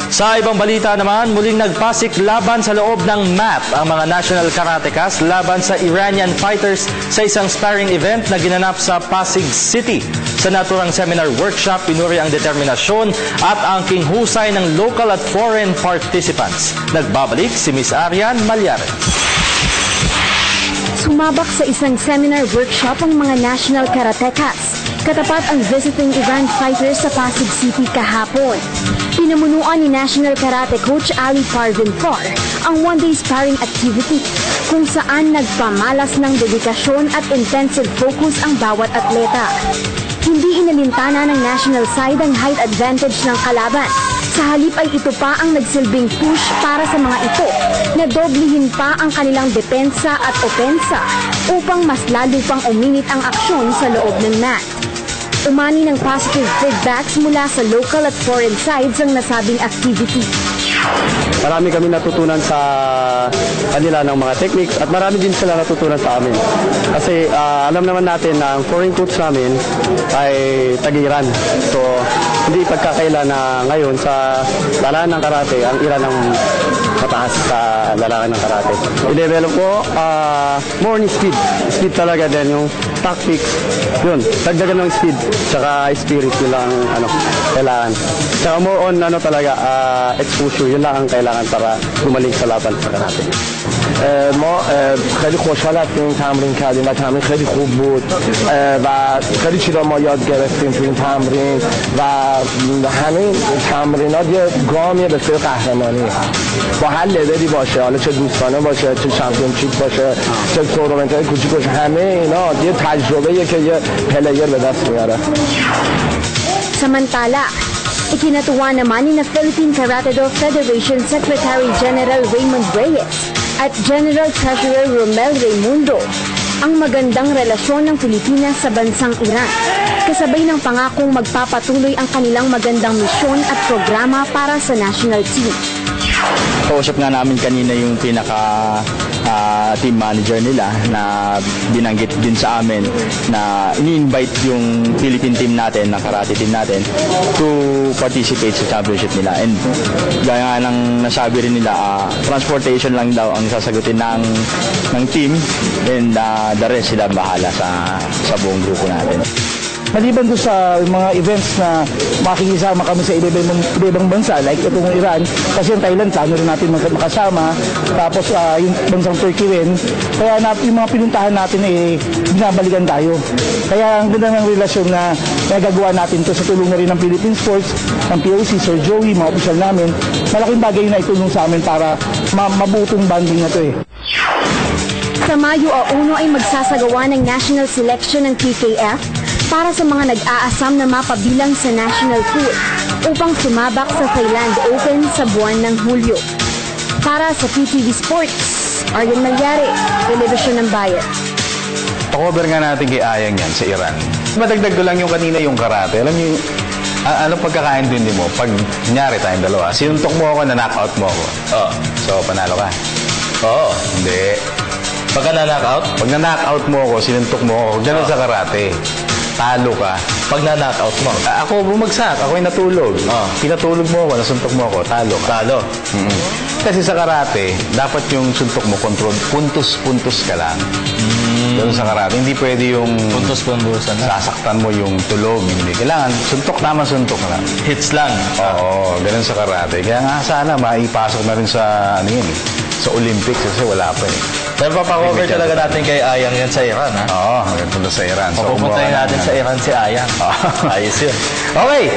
Sa ibang balita naman, muling nagpasik laban sa loob ng mat ang mga national karatecas laban sa Iranian fighters sa isang sparring event na ginanap sa Pasig City. Sa naturang seminar workshop, pinuri ang determinasyon at angking husay ng local at foreign participants. Nagbabalik si Miss Arian Malyari. Sumabak sa isang seminar workshop ang mga national karatecas. Katapat ang visiting Iran fighters sa Pasig City kahapon. Pinamunuan ni National Karate Coach Ali Parvin Far ang one-day sparring activity kung saan nagpamalas ng dedikasyon at intensive focus ang bawat atleta. Hindi inalintana ng national side ang height advantage ng kalaban. Sa halip ay ito pa ang nagsilbing push para sa mga ito na doblihin pa ang kanilang depensa at opensa upang mas lalo pang uminit ang aksyon sa loob ng mat. Umani ng positive feedbacks mula sa local at foreign sides ang nasabing activity. Marami kami natutunan sa kanila ng mga techniques at marami din sila natutunan sa amin. Kasi alam naman natin na ang foreign coach namin ay tag-Iran. So hindi pagkakaila na ngayon sa larangan ng karate, ang Iran ang mataas sa larangan ng karate. I-develop ko more on speed. Speed talaga din yung tactics. Yun, dagdagan ng speed tsaka spirit yun lang kailangan. Tsaka more on talaga exposure, yun lang ang kailangan para gumaling sa laban sa karate. ما خیلی خوشحال هستیم این تمرین کردیم و تمرین خیلی خوب بود و خیلی چیزا ما یاد گرفتیم تو این تمرین و همین تمرینات یه گامیه به سوی قهرمانی با هر لولی باشه، حالا چه دوستانه باشه، چه چمپیونشیپ باشه، چه تورنمنت‌های کوچیک باشه، همه اینا یه تجربه‌ایه که یه پلیر به دست میاره. Samantala, ikinatuwa naman ni Philippine Karate-Do Federation Secretary General Raymond Reyes at General Treasurer Romel Raimundo ang magandang relasyon ng Pilipinas sa bansang Iran, kasabay ng pangakong magpapatuloy ang kanilang magandang misyon at programa para sa national team. Kausap nga namin kanina yung team manager nila na binanggit din sa amin na ini-invite yung Philippine team natin, ng karate team natin to participate sa championship nila. And gaya nga ng nasabi rin nila, transportation lang daw ang sasagutin ng team, and the rest sila bahala sa buong grupo natin. Maliban doon sa mga events na makikisama kami sa ibang bansa, like itong Iran, kasi yung Thailand, plano rin natin makasama, tapos yung bansang Turkey rin, kaya yung mga pinuntahan natin binabalikan tayo. Kaya ang ganda ng relasyon na nagagawa natin to sa tulong na rin ng Philippine Sports, ng POC, Sir Joey, mga opisyal namin, malaking bagay na itulong sa amin para mabuting banding na to . Sa Mayo 1 ay magsasagawa ng national selection ng PKF para sa mga nag-aasam na mapabilang sa national pool upang sumabak sa Thailand Open sa buwan ng Hulyo. Para sa PTV Sports, Arian Malyari, Telebisyon ng Bayan. Pa-cover nga natin kay Ayang yan sa Iran. Madagdag ko lang yung kanina yung karate. Alam niyo, anong pagkakaintindi mo? Pag nyari tayong dalawa, sinuntok mo ako, na-knockout mo ako. Oh, so panalo ka? Oo. Hindi. Pagka na-knockout? Pag na-knockout mo ako, sinuntok mo ako, ganun sa karate. Talo ka. Pag na-knockout mo, ako bumagsak, ako yung natulog. Pinatulog mo ako, nasuntok mo ako, talo ka. Talo. Kasi sa karate, dapat yung suntok mo, control, puntos-puntos ka lang. Doon sa karate, hindi pwede yung puntos-puntosan. Sasaktan mo yung tulog. Hindi. Kailangan, suntok naman, suntok lang. Hits lang. Oo, ganun sa karate. Kaya nga sana, maipasok na rin sa, sa Olympics kasi wala pa . Pero papakover talaga natin kay Ayang yan sa Iran, ha? Oo, ganito sa Iran. Papupuntahin natin sa Iran si Ayang. Ayos yun. Okay.